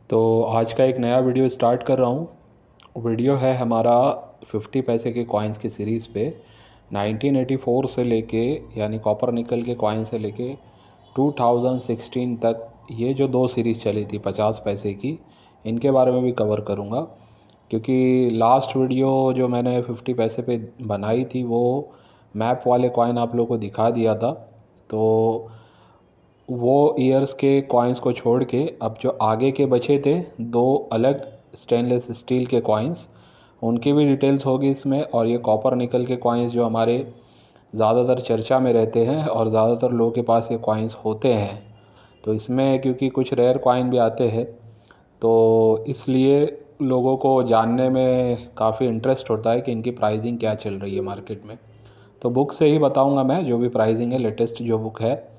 तो आज का एक नया वीडियो स्टार्ट कर रहा हूँ। वीडियो है हमारा 50 पैसे के कॉइन्स की सीरीज़ पे 1984 से लेके यानी कॉपर निकल के कॉइन से लेके 2016 तक ये जो दो सीरीज़ चली थी 50 पैसे की, इनके बारे में भी कवर करूँगा। क्योंकि लास्ट वीडियो जो मैंने 50 पैसे पे बनाई थी वो मैप वाले कॉइन आप लोगों को दिखा दिया था। तो वो ईयर्स के कॉइन्स को छोड़ के अब जो आगे के बचे थे दो अलग स्टेनलेस स्टील के कॉइन्स, उनकी भी डिटेल्स होगी इसमें। और ये कॉपर निकल के कॉइन्स जो हमारे ज़्यादातर चर्चा में रहते हैं और ज़्यादातर लोगों के पास ये कॉइन्स होते हैं, तो इसमें क्योंकि कुछ रेयर कॉइन भी आते हैं तो इसलिए लोगों को जानने में काफ़ी इंटरेस्ट होता है कि इनकी प्राइसिंग क्या चल रही है मार्केट में। तो बुक से ही बताऊंगा मैं, जो भी प्राइसिंग है लेटेस्ट जो बुक है।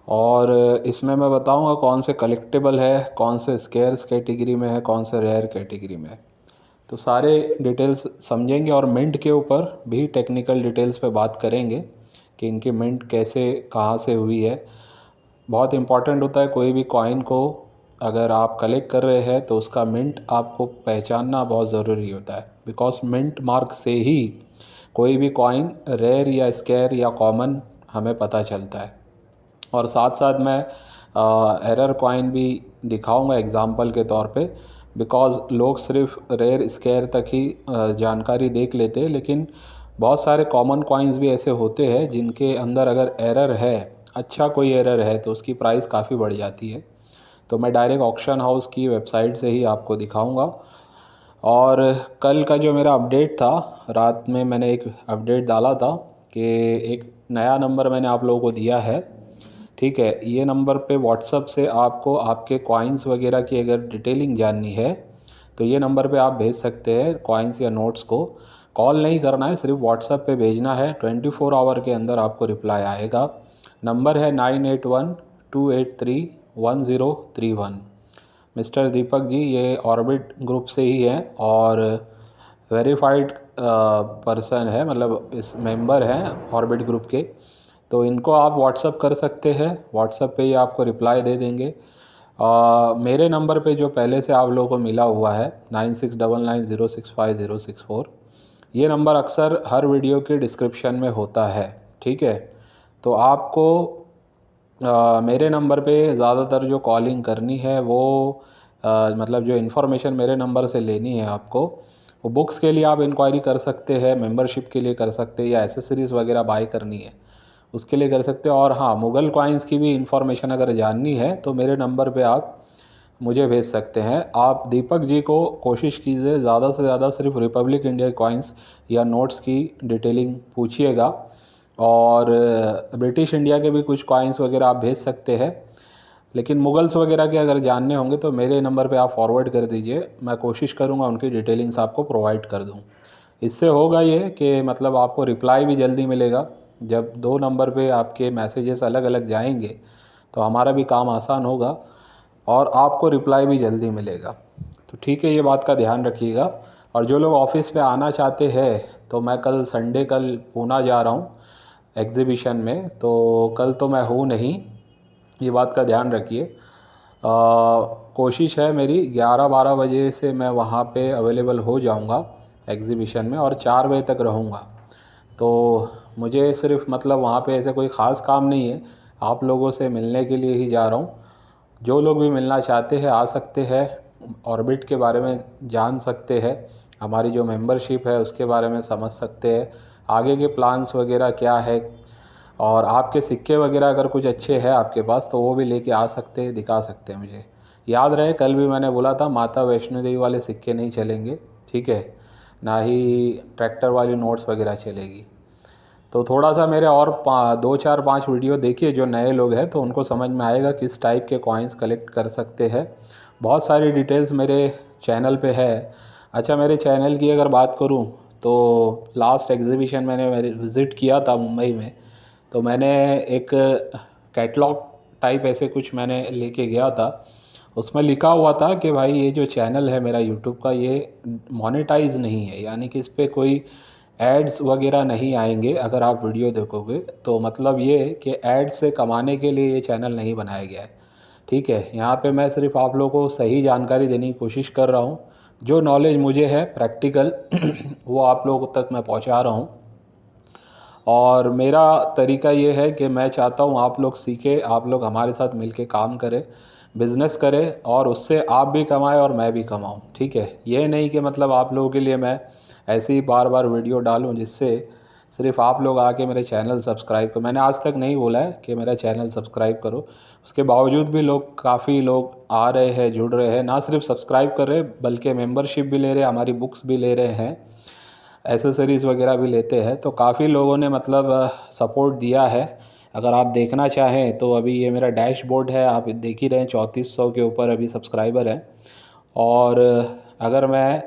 और इसमें मैं बताऊंगा कौन से कलेक्टेबल है, कौन से स्केयर्स कैटेगरी में है, कौन से रेयर कैटेगरी में है। तो सारे डिटेल्स समझेंगे और मिंट के ऊपर भी टेक्निकल डिटेल्स पे बात करेंगे कि इनकी मिंट कैसे कहाँ से हुई है। बहुत इम्पॉर्टेंट होता है कोई भी कॉइन को अगर आप कलेक्ट कर रहे हैं तो उसका मिंट आपको पहचानना बहुत ज़रूरी होता है, बिकॉज मिंट मार्क से ही कोई भी कॉइन रेयर या स्केयर या कॉमन हमें पता चलता है। और साथ साथ मैं एरर कॉइन भी दिखाऊंगा एग्जांपल के तौर पे, बिकॉज़ लोग सिर्फ रेयर स्केयर तक ही जानकारी देख लेते हैं, लेकिन बहुत सारे कॉमन कॉइन्स भी ऐसे होते हैं जिनके अंदर अगर एरर है, अच्छा कोई एरर है, तो उसकी प्राइस काफ़ी बढ़ जाती है। तो मैं डायरेक्ट ऑक्शन हाउस की वेबसाइट से ही आपको दिखाऊंगा। और कल का जो मेरा अपडेट था, रात में मैंने एक अपडेट डाला था कि एक नया नंबर मैंने आप लोगों को दिया है। ठीक है, ये नंबर पे व्हाट्सअप से आपको आपके कॉइन्स वगैरह की अगर डिटेलिंग जाननी है तो ये नंबर पे आप भेज सकते हैं कॉइन्स या नोट्स को। कॉल नहीं करना है, सिर्फ व्हाट्सअप पे भेजना है। 24 आवर के अंदर आपको रिप्लाई आएगा। नंबर है 9812831031। मिस्टर दीपक जी ये ऑर्बिट ग्रुप से ही हैं और वेरीफाइड पर्सन है, मतलब इस मेंबर हैं ऑर्बिट ग्रुप के। तो इनको आप व्हाट्सअप कर सकते हैं, व्हाट्सअप पे ही आपको रिप्लाई दे देंगे। मेरे नंबर पे जो पहले से आप लोगों को मिला हुआ है 9699065064, ये नंबर अक्सर हर वीडियो के डिस्क्रिप्शन में होता है। ठीक है, तो आपको मेरे नंबर पे ज़्यादातर जो कॉलिंग करनी है वो मतलब जो इन्फॉर्मेशन मेरे नंबर से लेनी है आपको, वो बुक्स के लिए आप इंक्वायरी कर सकते हैं, मेंबरशिप के लिए कर सकते हैं, या एसेसरीज़ वगैरह बाय करनी है उसके लिए कर सकते हो। और हाँ, मुग़ल कॉइन्स की भी इंफॉर्मेशन अगर जाननी है तो मेरे नंबर पे आप मुझे भेज सकते हैं। आप दीपक जी को कोशिश कीजिए ज़्यादा से ज़्यादा सिर्फ रिपब्लिक इंडिया कॉइन्स या नोट्स की डिटेलिंग पूछिएगा। और ब्रिटिश इंडिया के भी कुछ कॉइन्स वगैरह आप भेज सकते हैं, लेकिन मुगल्स वगैरह के अगर जानने होंगे तो मेरे नंबर पे आप फॉरवर्ड कर दीजिए, मैं कोशिश करूँगा उनकी डिटेलिंग्स आपको प्रोवाइड कर दूँ। इससे होगा ये कि मतलब आपको रिप्लाई भी जल्दी मिलेगा। जब दो नंबर पे आपके मैसेजेस अलग अलग जाएंगे तो हमारा भी काम आसान होगा और आपको रिप्लाई भी जल्दी मिलेगा। तो ठीक है, ये बात का ध्यान रखिएगा। और जो लोग ऑफिस पे आना चाहते हैं तो मैं कल संडे कल पूना जा रहा हूँ एग्ज़िबिशन में, तो कल तो मैं हूँ नहीं, ये बात का ध्यान रखिए। कोशिश है मेरी 11-12 बजे से मैं वहाँ पे अवेलेबल हो जाऊँगा एग्ज़िबिशन में और 4 बजे तक रहूँगा। तो मुझे सिर्फ मतलब वहाँ पे ऐसे कोई ख़ास काम नहीं है, आप लोगों से मिलने के लिए ही जा रहा हूँ। जो लोग भी मिलना चाहते हैं आ सकते हैं, ऑर्बिट के बारे में जान सकते हैं, हमारी जो मेंबरशिप है उसके बारे में समझ सकते हैं, आगे के प्लान्स वगैरह क्या है। और आपके सिक्के वगैरह अगर कुछ अच्छे हैं आपके पास तो वो भी लेके आ सकते हैं, दिखा सकते हैं मुझे। याद रहे कल भी मैंने बोला था माता वैष्णो देवी वाले सिक्के नहीं चलेंगे, ठीक है, ना ही ट्रैक्टर वाली नोट्स वगैरह चलेगी। तो थोड़ा सा मेरे और 2-4-5 वीडियो देखिए, जो नए लोग हैं तो उनको समझ में आएगा किस टाइप के कॉइन्स कलेक्ट कर सकते हैं। बहुत सारी डिटेल्स मेरे चैनल पे है। अच्छा, मेरे चैनल की अगर बात करूं तो लास्ट एग्ज़िबिशन मैंने विज़िट किया था मुंबई में, तो मैंने एक कैटलॉग टाइप ऐसे कुछ मैंने लेके गया था। उसमें लिखा हुआ था कि भाई ये जो चैनल है मेरा यूट्यूब का ये मोनेटाइज नहीं है, यानी कि इस पर कोई एड्स वगैरह नहीं आएंगे अगर आप वीडियो देखोगे। तो मतलब ये कि एड्स से कमाने के लिए ये चैनल नहीं बनाया गया है। ठीक है। यहाँ पे मैं सिर्फ आप लोगों को सही जानकारी देने की कोशिश कर रहा हूँ। जो नॉलेज मुझे है प्रैक्टिकल वो आप लोगों तक मैं पहुँचा रहा हूँ। और मेरा तरीका ये है कि मैं चाहता हूँ आप लोग सीखें, आप लोग हमारे साथ मिलके काम करें, बिज़नेस करें और उससे आप भी कमाएं और मैं भी कमाऊँ। ठीक है। ये नहीं कि मतलब आप लोगों के लिए मैं ऐसे ही बार बार वीडियो डालूँ जिससे सिर्फ आप लोग आके मेरे चैनल सब्सक्राइब करो। मैंने आज तक नहीं बोला है कि मेरा चैनल सब्सक्राइब करो, उसके बावजूद भी काफ़ी लोग आ रहे हैं, जुड़ रहे हैं, ना सिर्फ सब्सक्राइब कर रहे बल्कि मेंबरशिप भी ले रहे हैं, हमारी बुक्स भी ले रहे हैं, एसेसरीज़ वगैरह भी लेते हैं। तो काफ़ी लोगों ने मतलब सपोर्ट दिया है। अगर आप देखना चाहें तो अभी ये मेरा डैशबोर्ड है, आप देख ही रहे हैं 3400 के ऊपर अभी सब्सक्राइबर हैं। और अगर मैं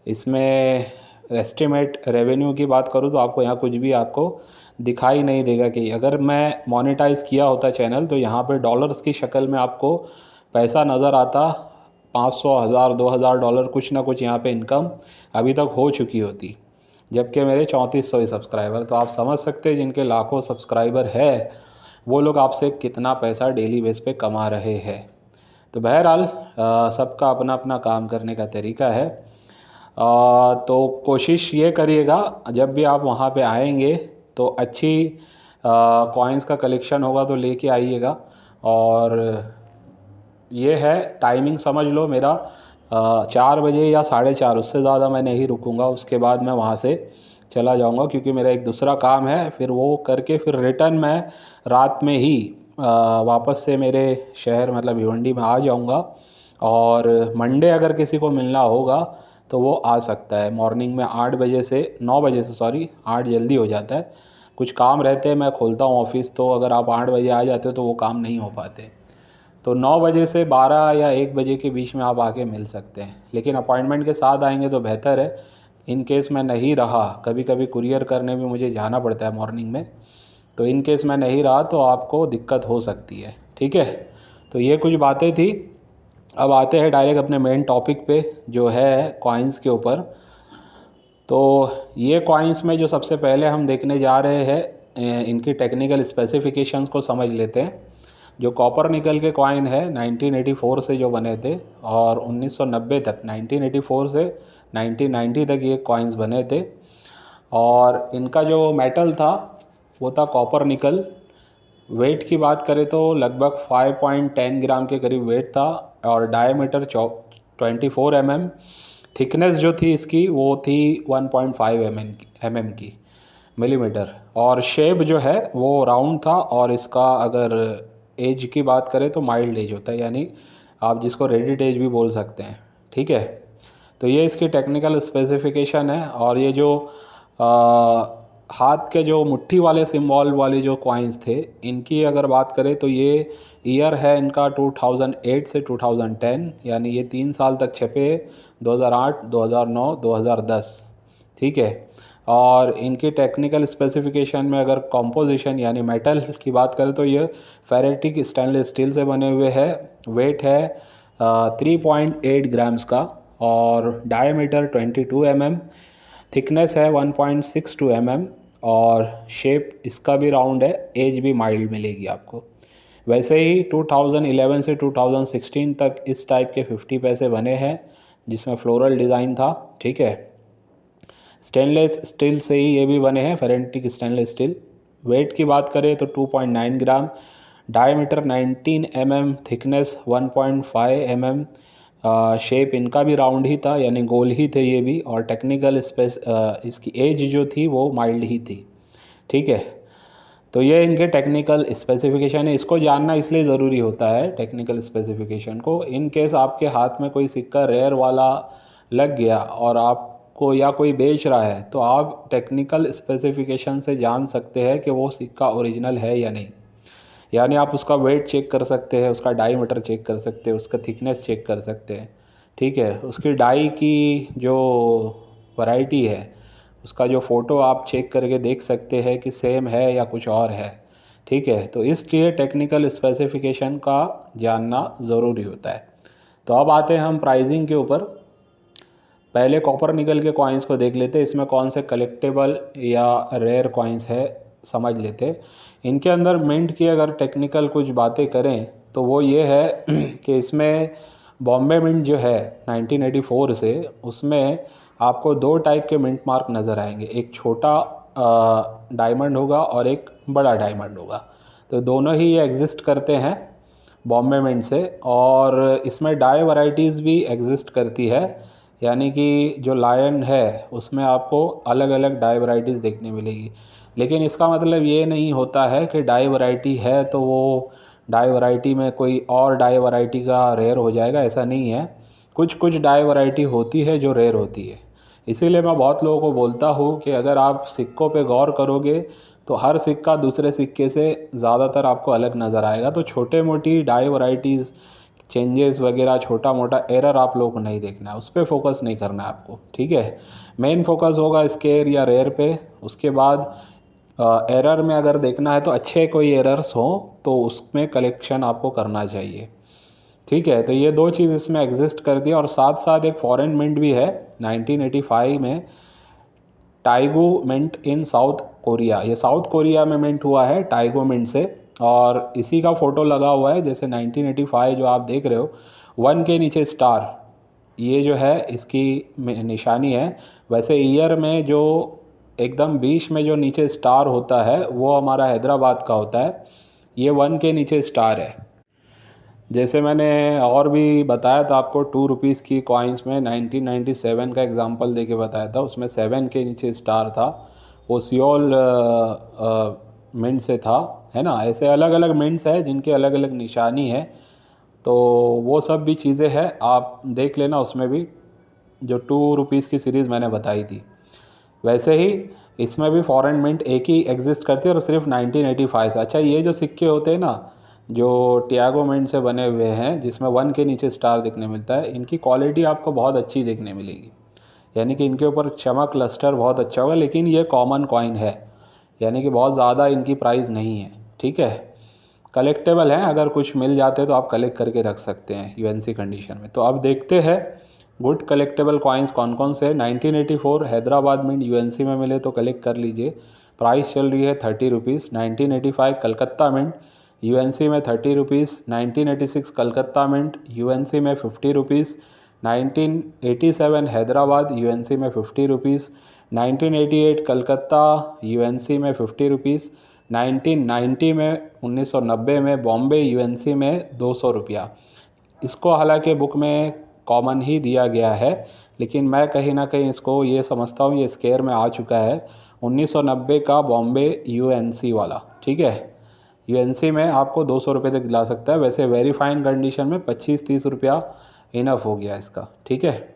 इसमें एस्टिमेट रेवेन्यू की बात करूँ तो आपको यहाँ कुछ भी आपको दिखाई नहीं देगा। कि अगर मैं मोनेटाइज़ किया होता चैनल तो यहाँ पे डॉलर्स की शक्ल में आपको पैसा नज़र आता, 500, 1000, 2000 डॉलर कुछ ना कुछ यहाँ पे इनकम अभी तक हो चुकी होती, जबकि मेरे 3400 ही सब्सक्राइबर। तो आप समझ सकते हैं जिनके लाखों सब्सक्राइबर है वो लोग आपसे कितना पैसा डेली बेस पे कमा रहे हैं। तो बहरहाल सबका अपना अपना काम करने का तरीका है। तो कोशिश ये करिएगा जब भी आप वहाँ पे आएंगे तो अच्छी कॉइन्स का कलेक्शन होगा तो लेके आइएगा। और ये है टाइमिंग समझ लो मेरा 4 बजे या 4:30, उससे ज़्यादा मैं नहीं रुकूंगा। उसके बाद मैं वहाँ से चला जाऊंगा क्योंकि मेरा एक दूसरा काम है, फिर वो करके फिर रिटर्न मैं रात में ही वापस से मेरे शहर मतलब भिवंडी में आ जाऊंगा। और मंडे अगर किसी को मिलना होगा तो वो आ सकता है मॉर्निंग में 8 बजे से 9 बजे से, सॉरी 8 जल्दी हो जाता है, कुछ काम रहते हैं, मैं खोलता हूँ ऑफिस, तो अगर आप 8 बजे आ जाते हो तो वो काम नहीं हो पाते। तो 9 बजे से 12 या 1 बजे के बीच में आप आके मिल सकते हैं, लेकिन अपॉइंटमेंट के साथ आएंगे तो बेहतर है। इन केस मैं नहीं रहा, कभी कभी कुरियर करने में मुझे जाना पड़ता है मॉर्निंग में, तो इन केस मैं नहीं रहा तो आपको दिक्कत हो सकती है। ठीक है। तो ये कुछ बातें थी। अब आते हैं डायरेक्ट अपने मेन टॉपिक पे जो है कॉइन्स के ऊपर। तो ये कॉइन्स में जो सबसे पहले हम देखने जा रहे हैं इनकी टेक्निकल स्पेसिफिकेशंस को समझ लेते हैं। जो कॉपर निकल के कॉइन है 1984 से जो बने थे और 1990 तक, 1984 से 1990 तक ये कॉइन्स बने थे। और इनका जो मेटल था वो था कॉपर निकल। वेट की बात करें तो लगभग 5.10 ग्राम के करीब वेट था और डायमीटर 24 mm। थिकनेस जो थी इसकी वो थी 1.5 mm की मिलीमीटर। और शेप जो है वो राउंड था। और इसका अगर एज की बात करें तो माइल्ड एज होता है, यानी आप जिसको रेडिट एज भी बोल सकते हैं। ठीक है। तो ये इसकी टेक्निकल स्पेसिफिकेशन है। और ये जो हाथ के जो मुट्ठी वाले सिंबल वाले जो कॉइन्स थे इनकी अगर बात करें तो ये ईयर है इनका 2008 से 2010, यानी ये 3 साल तक छपे, 2008, 2009, 2010। ठीक है। और इनकी टेक्निकल स्पेसिफिकेशन में अगर कंपोजिशन यानी मेटल की बात करें तो ये फेरेटिक स्टेनलेस स्टील से बने हुए हैं। वेट है 3.8 ग्राम्स का और डायमीटर 22 mm। थिकनेस है 1.62 mm और शेप इसका भी राउंड है। एज भी माइल्ड मिलेगी आपको। वैसे ही 2011 से 2016 तक इस टाइप के 50 पैसे बने हैं जिसमें फ्लोरल डिज़ाइन था। ठीक है। स्टेनलेस स्टील से ही ये भी बने हैं, फेरेटिक स्टेनलेस स्टील। वेट की बात करें तो 2.9 gram, diameter 19 mm, thickness 1.5 mm। Shape इनका भी राउंड ही था, यानी गोल ही थे ये भी। और टेक्निकल इसकी एज जो थी वो माइल्ड ही थी। ठीक है। तो ये इनके टेक्निकल स्पेसिफिकेशन है। इसको जानना इसलिए ज़रूरी होता है टेक्निकल स्पेसिफिकेशन को, इन केस आपके हाथ में कोई सिक्का रेयर वाला लग गया और आपको या कोई बेच रहा है तो आप टेक्निकल स्पेसिफिकेशन से जान सकते हैं कि वो सिक्का ओरिजिनल है या नहीं। यानी आप उसका वेट चेक कर सकते हैं, उसका डायमीटर चेक कर सकते हैं, उसका थिकनेस चेक कर सकते हैं। ठीक है। उसकी डाई की जो वैरायटी है उसका जो फ़ोटो आप चेक करके देख सकते हैं कि सेम है या कुछ और है। ठीक है। तो इसलिए टेक्निकल स्पेसिफिकेशन का जानना ज़रूरी होता है। तो अब आते हैं हम प्राइसिंग के ऊपर। पहले कॉपर निकल के कॉइन्स को देख लेते हैं, इसमें कौन से कलेक्टेबल या रेयर कॉइन्स है समझ लेते। इनके अंदर मिंट की अगर टेक्निकल कुछ बातें करें तो वो ये है कि इसमें बॉम्बे मिंट जो है 1984 से, उसमें आपको दो टाइप के मिंट मार्क नज़र आएंगे। एक छोटा डायमंड होगा और एक बड़ा डायमंड होगा। तो दोनों ही ये एग्जिस्ट करते हैं बॉम्बे मिंट से। और इसमें डाई वैरायटीज़ भी एग्जिस्ट करती है, यानी कि जो लायन है उसमें आपको अलग अलग डाई वैरायटीज़ देखने मिलेगी। लेकिन इसका मतलब ये नहीं होता है कि डाई वैरायटी है तो वो डाई वैरायटी में कोई और डाई वैरायटी का रेयर हो जाएगा, ऐसा नहीं है। कुछ कुछ डाई वैरायटी होती है जो रेयर होती है। इसीलिए मैं बहुत लोगों को बोलता हूँ कि अगर आप सिक्कों पे गौर करोगे तो हर सिक्का दूसरे सिक्के से ज़्यादातर आपको अलग नज़र आएगा। तो छोटे मोटी डाई वैराइटीज़ चेंजेस वगैरह, छोटा मोटा एरर आप लोगों को नहीं देखना है, उस पर फोकस नहीं करना है आपको, ठीक है। मेन फोकस होगा स्केयर या रेयर पे। उसके बाद एरर में अगर देखना है तो अच्छे कोई एरर्स हो तो उसमें कलेक्शन आपको करना चाहिए, ठीक है। तो ये दो चीज़ इसमें एग्जिस्ट कर दिया। और साथ साथ एक फॉरेन मिंट भी है 1985 में, टाइगो मिंट इन साउथ कोरिया। ये साउथ कोरिया में मिंट हुआ है टाइगो मिंट से, और इसी का फ़ोटो लगा हुआ है। जैसे 1985 जो आप देख रहे हो 1 के नीचे स्टार, ये जो है इसकी निशानी है। वैसे ईयर में जो एकदम बीच में जो नीचे स्टार होता है वो हमारा हैदराबाद का होता है। ये 1 के नीचे स्टार है। जैसे मैंने और भी बताया था आपको, 2 रुपीज़ की कॉइन्स में 1997 का एग्जांपल देके बताया था, उसमें 7 के नीचे स्टार था। वो सियोल मिंट से था, है ना। ऐसे अलग अलग मिंट्स है जिनके अलग अलग निशानी है। तो वो सब भी चीज़ें हैं, आप देख लेना उसमें भी, जो 2 रुपीज़ की सीरीज़ मैंने बताई थी। वैसे ही इसमें भी फॉरेन मिंट एक ही एग्जिस्ट करती है और सिर्फ 1985 से। अच्छा, ये जो सिक्के होते हैं ना जो टियागो मिंट से बने हुए हैं जिसमें 1 के नीचे स्टार दिखने मिलता है, इनकी क्वालिटी आपको बहुत अच्छी देखने मिलेगी, यानी कि इनके ऊपर चमक लस्टर बहुत अच्छा होगा। लेकिन ये कॉमन कॉइन है, यानी कि बहुत ज़्यादा इनकी प्राइस नहीं है, ठीक है। कलेक्टेबल हैं, अगर कुछ मिल जाते तो आप कलेक्ट करके रख सकते हैं यूएनसी कंडीशन में। तो अब देखते हैं गुड कलेक्टेबल कॉइन्स कौन कौन से हैं। 1984 हैदराबाद मिंट यूएनसी में मिले तो कलेक्ट कर लीजिए, प्राइस चल रही है 30 रुपीज़। 1985 कलकत्ता मिंट यूएनसी में 30 रुपीज़। 1986 कलकत्ता मिंट यूएनसी में 50 रुपीज़। 1987 हैदराबाद यूएनसी में 50 रुपीज़। 1988 कलकत्ता यूएनसी में 50 रुपीज़। 1990 में 1990 में बॉम्बे यूएनसी में 200 रुपया। इसको हालांकि बुक में कॉमन ही दिया गया है, लेकिन मैं कहीं ना कहीं इसको ये समझता हूँ ये स्केयर में आ चुका है 1990 का बॉम्बे यूएनसी वाला, ठीक है। यूएनसी में आपको 200 रुपये तक दिला सकता है। वैसे वेरी फाइन कंडीशन में 25-30 रुपया इनफ हो गया इसका, ठीक है।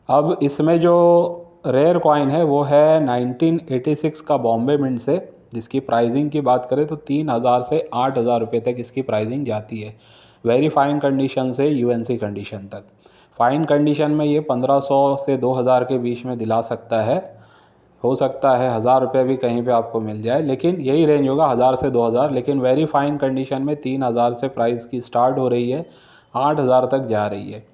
अब इसमें जो रेयर कॉइन है वो है 1986 का बॉम्बे मिंट से, जिसकी प्राइसिंग की बात करें तो 3000 से 8000 रुपये तक इसकी प्राइसिंग जाती है, वेरी फाइन कंडीशन से यूएनसी कंडीशन तक। फाइन कंडीशन में ये 1500 से 2000 के बीच में दिला सकता है, हो सकता है 1000 रुपये भी कहीं पे आपको मिल जाए, लेकिन यही रेंज होगा 1000 से 2000। लेकिन वेरी फाइन कंडीशन में 3000 से प्राइस की स्टार्ट हो रही है, 8000 तक जा रही है।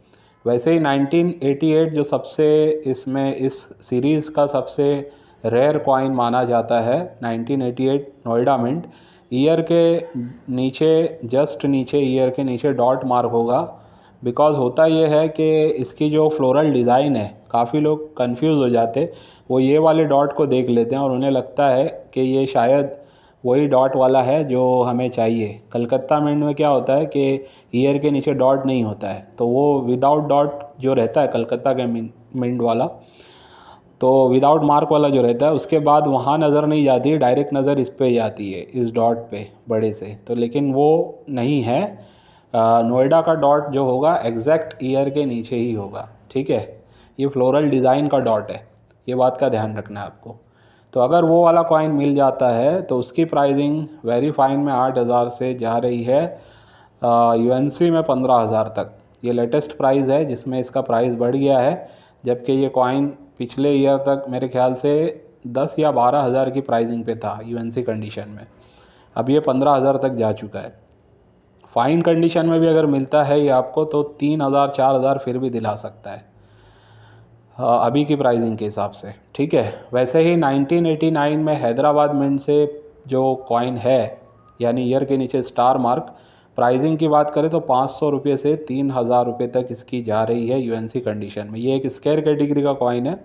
वैसे ही 1988 जो सबसे इसमें इस सीरीज़ का सबसे रेयर कॉइन माना जाता है 1988 नोएडा मिंट, ईयर के नीचे, जस्ट नीचे ईयर के नीचे डॉट मार्क होगा। बिकॉज़ होता ये है कि इसकी जो फ्लोरल डिज़ाइन है, काफ़ी लोग कंफ्यूज हो जाते, वो ये वाले डॉट को देख लेते हैं और उन्हें लगता है कि ये शायद वही डॉट वाला है जो हमें चाहिए। कलकत्ता मिंट में क्या होता है कि ईयर के नीचे डॉट नहीं होता है, तो वो विदाउट डॉट जो रहता है कलकत्ता के मिंट वाला, तो विदाउट मार्क वाला जो रहता है उसके बाद वहाँ नज़र नहीं जाती है, डायरेक्ट नज़र इस पे जाती है, इस डॉट पे बड़े से। तो लेकिन वो नहीं है, नोएडा का डॉट जो होगा एग्जैक्ट ईयर के नीचे ही होगा, ठीक है। ये फ्लोरल डिज़ाइन का डॉट है, ये बात का ध्यान रखना है आपको। तो अगर वो वाला कॉइन मिल जाता है तो उसकी प्राइसिंग वेरी फाइन में 8000 से जा रही है, यूएनसी में 15000 तक। ये लेटेस्ट प्राइस है जिसमें इसका प्राइस बढ़ गया है, जबकि ये कॉइन पिछले ईयर तक मेरे ख्याल से 10 या 12,000 की प्राइसिंग पे था यूएनसी कंडीशन में। अब ये 15,000 तक जा चुका है। फाइन कंडीशन में भी अगर मिलता है ये आपको तो 3,000-4,000 फिर भी दिला सकता है अभी की प्राइसिंग के हिसाब से, ठीक है। वैसे ही 1989 में हैदराबाद मिंट से जो कॉइन है, यानी ईयर के नीचे स्टार मार्क, प्राइसिंग की बात करें तो 500 रुपये से 3000 रुपये तक इसकी जा रही है यूएनसी कंडीशन में। ये एक स्केयर कैटेगरी का कॉइन है।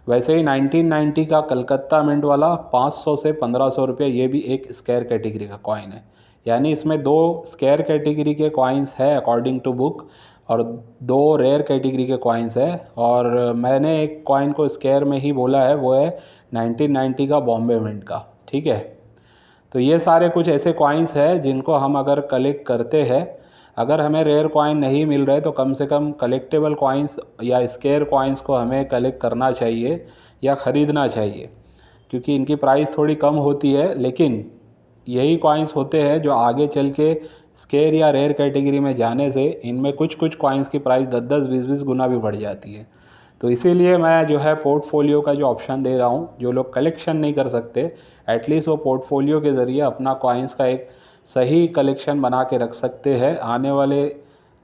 वैसे ही 1990 का कलकत्ता मिंट वाला 500 से 1500 रुपये, ये भी एक स्केयर कैटेगरी का कॉइन है। यानी इसमें दो स्केयर कैटेगरी के कॉइन्स है अकॉर्डिंग टू बुक, और दो रेयर कैटेगरी के कॉइन्स है। और मैंने एक कॉइन को स्केयर में ही बोला है, वो है 1990 का बॉम्बे मिंट का। ठीक है, तो ये सारे कुछ ऐसे कॉइन्स हैं जिनको हम अगर कलेक्ट करते हैं, अगर हमें रेयर कॉइन नहीं मिल रहे तो कम से कम कलेक्टेबल कॉइन्स या स्केयर कॉइन्स को हमें कलेक्ट करना चाहिए या ख़रीदना चाहिए, क्योंकि इनकी प्राइस थोड़ी कम होती है। लेकिन यही कॉइन्स होते हैं जो आगे चल के स्केयर या रेयर कैटेगरी में जाने से इनमें कुछ कुछ कॉइन्स की प्राइस 10-10 20-20 गुना भी बढ़ जाती है। तो इसीलिए मैं जो है पोर्टफोलियो का जो ऑप्शन दे रहा हूँ, जो लोग कलेक्शन नहीं कर सकते एटलीस्ट वो पोर्टफोलियो के ज़रिए अपना कॉइन्स का एक सही कलेक्शन बना के रख सकते हैं। आने वाले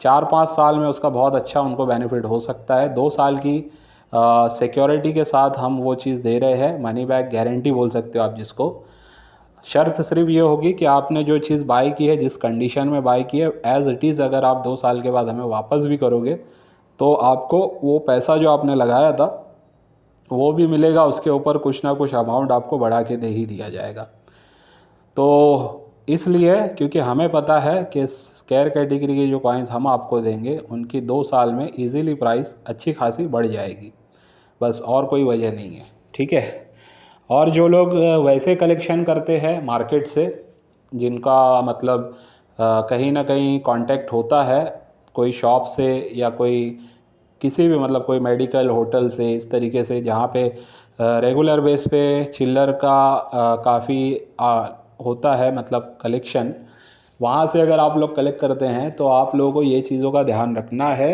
4-5 साल में उसका बहुत अच्छा उनको बेनिफिट हो सकता है। 2 साल की सिक्योरिटी के साथ हम वो चीज़ दे रहे हैं, मनी बैक गारंटी बोल सकते हो आप जिसको। शर्त सिर्फ ये होगी कि आपने जो चीज़ बाई की है, जिस कंडीशन में बाई की है, एज़ इट इज़ अगर आप 2 साल के बाद हमें वापस भी करोगे तो आपको वो पैसा जो आपने लगाया था वो भी मिलेगा, उसके ऊपर कुछ ना कुछ अमाउंट आपको बढ़ा के दे ही दिया जाएगा। तो इसलिए क्योंकि हमें पता है कि स्केयर कैटेगरी के जो कॉइन्स हम आपको देंगे उनकी 2 साल में इजीली प्राइस अच्छी खासी बढ़ जाएगी, बस और कोई वजह नहीं है। ठीक है, और जो लोग वैसे कलेक्शन करते हैं मार्केट से, जिनका मतलब कहीं ना कहीं कांटेक्ट होता है कोई शॉप से या कोई किसी भी मतलब कोई मेडिकल होटल से, इस तरीके से जहाँ पे रेगुलर बेस पे चिल्लर का काफ़ी होता है मतलब कलेक्शन, वहाँ से अगर आप लोग कलेक्ट करते हैं तो आप लोगों को ये चीज़ों का ध्यान रखना है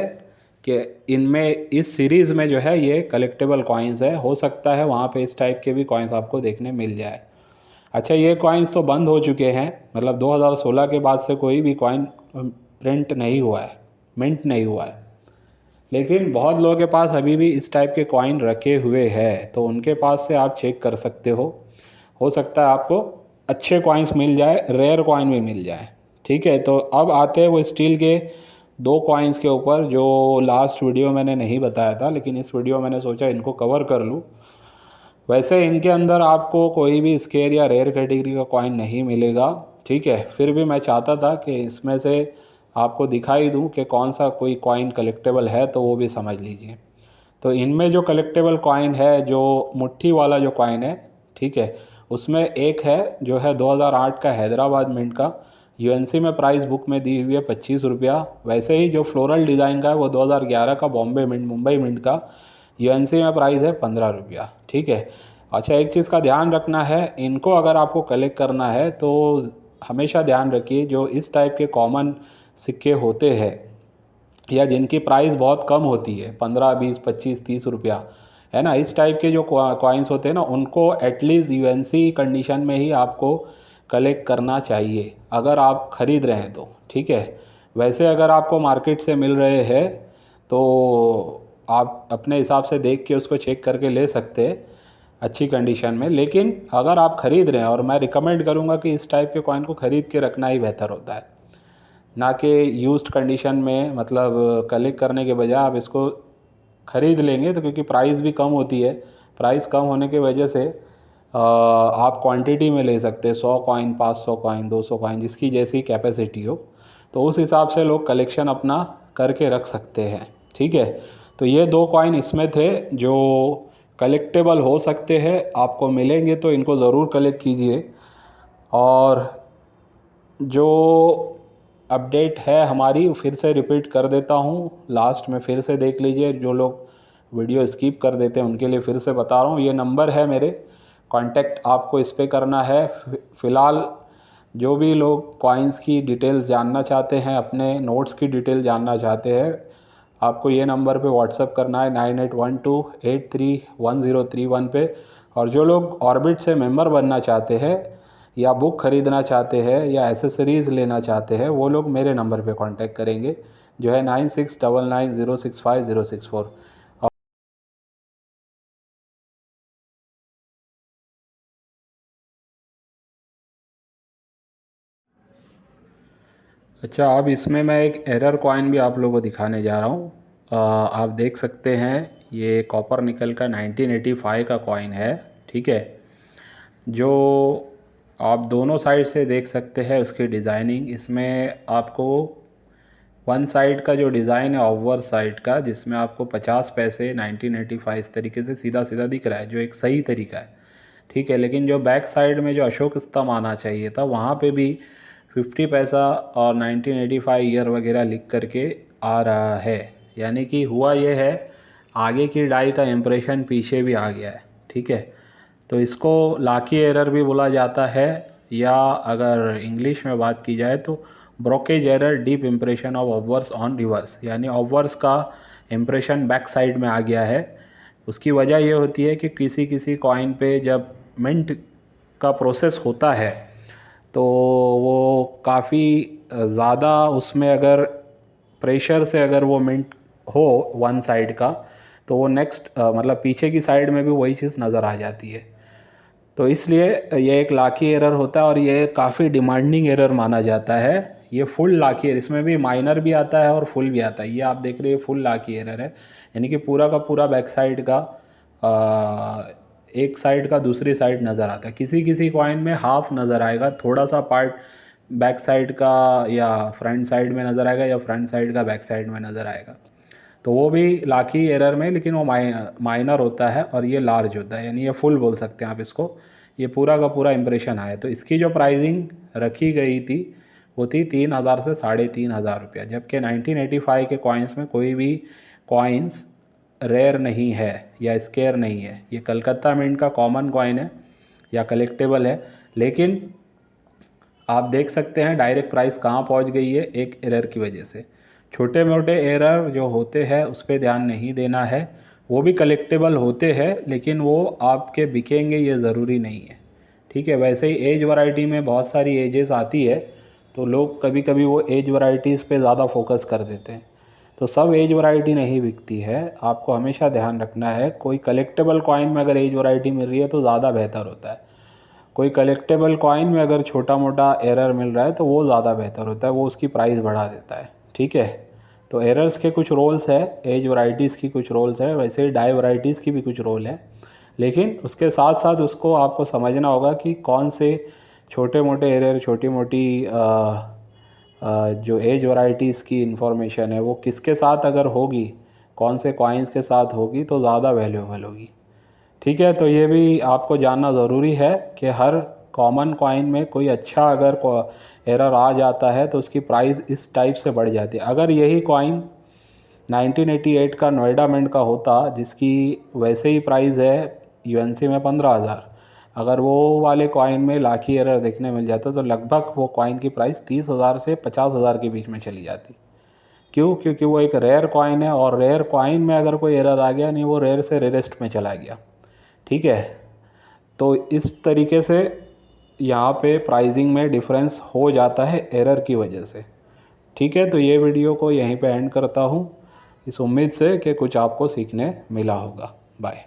कि इनमें इस सीरीज़ में जो है ये कलेक्टेबल कॉइन्स है। हो सकता है वहाँ पे इस टाइप के भी कॉइन्स आपको देखने मिल जाए। अच्छा, ये कॉइन्स तो बंद हो चुके हैं, मतलब 2016 के बाद से कोई भी कॉइन प्रिंट नहीं हुआ है, मिंट नहीं हुआ है। लेकिन बहुत लोगों के पास अभी भी इस टाइप के कॉइन रखे हुए हैं, तो उनके पास से आप चेक कर सकते हो सकता है आपको अच्छे कॉइन्स मिल जाए, रेयर कॉइन भी मिल जाए। ठीक है, तो अब आते हैं वो स्टील के दो कॉइन्स के ऊपर जो लास्ट वीडियो मैंने नहीं बताया था, लेकिन इस वीडियो मैंने सोचा इनको कवर कर लूँ। वैसे इनके अंदर आपको कोई भी स्केयर या रेयर कैटेगरी का कॉइन नहीं मिलेगा। ठीक है, फिर भी मैं चाहता था कि इसमें से आपको दिखाई दूं कि कौन सा कोई कॉइन कलेक्टेबल है, तो वो भी समझ लीजिए। तो इनमें जो कलेक्टेबल कॉइन है, जो मुट्ठी वाला जो कॉइन है, ठीक है, उसमें एक है जो है 2008 का हैदराबाद मिंट का, यूएनसी में प्राइस बुक में दी हुई है 25 रुपया। वैसे ही जो फ्लोरल डिज़ाइन का है वो 2011 का बॉम्बे मिंट मुंबई मिंट का, यूएनसी में प्राइस है 15 रुपया। ठीक है, अच्छा एक चीज़ का ध्यान रखना है, इनको अगर आपको कलेक्ट करना है तो हमेशा ध्यान रखिए जो इस टाइप के कॉमन सिक्के होते हैं या जिनकी प्राइस बहुत कम होती है, 15 20 25 30 रुपया, है ना, इस टाइप के जो कॉइन्स होते हैं ना, उनको एटलीस्ट यूएनसी कंडीशन में ही आपको कलेक्ट करना चाहिए अगर आप ख़रीद रहे हैं तो। ठीक है, वैसे अगर आपको मार्केट से मिल रहे हैं तो आप अपने हिसाब से देख के उसको चेक करके ले सकते हैं अच्छी कंडीशन में। लेकिन अगर आप ख़रीद रहे हैं, और मैं रिकमेंड करूँगा कि इस टाइप के कॉइन को ख़रीद के रखना ही बेहतर होता है, ना कि यूज्ड कंडीशन में, मतलब कलेक्ट करने के बजाय आप इसको ख़रीद लेंगे तो क्योंकि प्राइस भी कम होती है, प्राइस कम होने की वजह से आप क्वांटिटी में ले सकते हैं, 100 कॉइन 500 कॉइन 200 कॉइन जिसकी जैसी कैपेसिटी हो, तो उस हिसाब से लोग कलेक्शन अपना करके रख सकते हैं। ठीक है, तो ये दो कॉइन इसमें थे जो कलेक्टेबल हो सकते हैं, आपको मिलेंगे तो इनको ज़रूर कलेक्ट कीजिए। और जो अपडेट है हमारी फिर से रिपीट कर देता हूँ, लास्ट में फिर से देख लीजिए, जो लोग वीडियो स्किप कर देते हैं उनके लिए फिर से बता रहा हूँ, ये नंबर है मेरे, कांटेक्ट आपको इस पे करना है। फ़िलहाल जो भी लोग कॉइन्स की डिटेल्स जानना चाहते हैं, अपने नोट्स की डिटेल जानना चाहते हैं, आपको ये नंबर पे व्हाट्सअप करना है 9812831031 पे। और जो लोग ऑर्बिट से मेंबर बनना चाहते हैं या बुक ख़रीदना चाहते हैं या एसेसरीज़ लेना चाहते हैं, वो लोग मेरे नंबर पे कांटेक्ट करेंगे जो है 9699065064। अच्छा, अब इसमें मैं एक एरर कॉइन भी आप लोगों को दिखाने जा रहा हूँ। आप देख सकते हैं ये कॉपर निकल का 1985 का कॉइन है, ठीक है। जो आप दोनों साइड से देख सकते हैं उसकी डिज़ाइनिंग, इसमें आपको वन साइड का जो डिज़ाइन है ऑवर साइड का, जिसमें आपको 50 पैसे 1985 इस तरीके से सीधा सीधा दिख रहा है, जो एक सही तरीका है, ठीक है। लेकिन जो बैक साइड में जो अशोक स्तंभ आना चाहिए था वहाँ पे भी 50 पैसा और 1985 ईयर वगैरह लिख करके आ रहा है। यानी कि हुआ ये है, आगे की डाई का इम्प्रेशन पीछे भी आ गया है, ठीक है। तो इसको लाकी एरर भी बोला जाता है, या अगर इंग्लिश में बात की जाए तो brokerage error deep impression of ऑब्वर्स on reverse, यानी ऑब्वर्स का इम्प्रेशन बैक साइड में आ गया है। उसकी वजह ये होती है कि किसी किसी कॉइन पे जब मिंट का प्रोसेस होता है तो वो काफ़ी ज़्यादा, उसमें अगर प्रेशर से अगर वो मिंट हो वन साइड का, तो वो नेक्स्ट मतलब पीछे की साइड में भी वही चीज़ नज़र आ जाती है। तो इसलिए ये एक लाकी एरर होता है और ये काफ़ी डिमांडिंग एरर माना जाता है। ये फुल लाकी एरर, इसमें भी माइनर भी आता है और फुल भी आता है। ये आप देख रहे हैं फुल लाकी एरर है, यानी कि पूरा का पूरा बैक साइड का एक साइड का दूसरी साइड नज़र आता है। किसी किसी कॉइन में हाफ नज़र आएगा, थोड़ा सा पार्ट बैक साइड का या फ्रंट साइड में नज़र आएगा, या फ्रंट साइड का बैक साइड में नज़र आएगा। तो वो भी लाकी एरर में, लेकिन वो माइनर होता है और ये लार्ज होता है, यानी ये फुल बोल सकते हैं आप इसको। ये पूरा का पूरा इम्प्रेशन आया। तो इसकी जो प्राइसिंग रखी गई थी वो थी 3,000 से 3,500 रुपया, जबकि 1985 के कॉइन्स में कोई भी कॉइन्स रेयर नहीं है या स्केयर नहीं है। ये कलकत्ता मिंट का कॉमन कॉइन है या कलेक्टेबल है। लेकिन आप देख सकते हैं डायरेक्ट प्राइस कहाँ पहुँच गई है, एक एरर की वजह से। छोटे मोटे एरर जो होते हैं उस पर ध्यान नहीं देना है। वो भी कलेक्टेबल होते हैं, लेकिन वो आपके बिकेंगे ये ज़रूरी नहीं है, ठीक है। वैसे ही एज वैरायटी में बहुत सारी एजेस आती है, तो लोग कभी कभी वो एज वैरायटीज़ पे ज़्यादा फोकस कर देते हैं। तो सब एज वैरायटी नहीं बिकती है, आपको हमेशा ध्यान रखना है। कोई कलेक्टेबल कॉइन में अगर एज वैरायटी मिल रही है तो ज़्यादा बेहतर होता है। कोई कलेक्टेबल कॉइन में अगर छोटा मोटा एरर मिल रहा है तो वो ज़्यादा बेहतर होता है, वो उसकी प्राइस बढ़ा देता है, ठीक है। तो एरर्स के कुछ रोल्स है, एज वैराइटीज़ की कुछ रोल्स है, वैसे ही डाई वैराइटीज़ की भी कुछ रोल है। लेकिन उसके साथ साथ उसको आपको समझना होगा कि कौन से छोटे मोटे एरर, छोटी मोटी जो एज वैराइटीज़ की इंफॉर्मेशन है वो किसके साथ अगर होगी, कौन से कॉइन्स के साथ होगी तो ज़्यादा वैल्यूएबल होगी, ठीक है। तो ये भी आपको जानना ज़रूरी है कि हर कॉमन कॉइन में कोई अच्छा अगर एरर आ जाता है तो उसकी प्राइस इस टाइप से बढ़ जाती है। अगर यही कॉइन 1988 का नोएडा मिंट का होता, जिसकी वैसे ही प्राइस है यूएनसी में 15,000, अगर वो वाले कॉइन में लाखी एरर देखने मिल जाता तो लगभग वो कॉइन की प्राइस 30,000 से 50,000 के बीच में चली जाती। क्यों? क्योंकि वो एक रेयर कॉइन है, और रेयर कॉइन में अगर कोई एरर आ गया, नहीं वो रेयर से रेयरेस्ट में चला गया, ठीक है। तो इस तरीके से यहाँ पे प्राइसिंग में डिफरेंस हो जाता है एरर की वजह से, ठीक है। तो ये वीडियो को यहीं पे एंड करता हूँ, इस उम्मीद से कि कुछ आपको सीखने मिला होगा। बाय।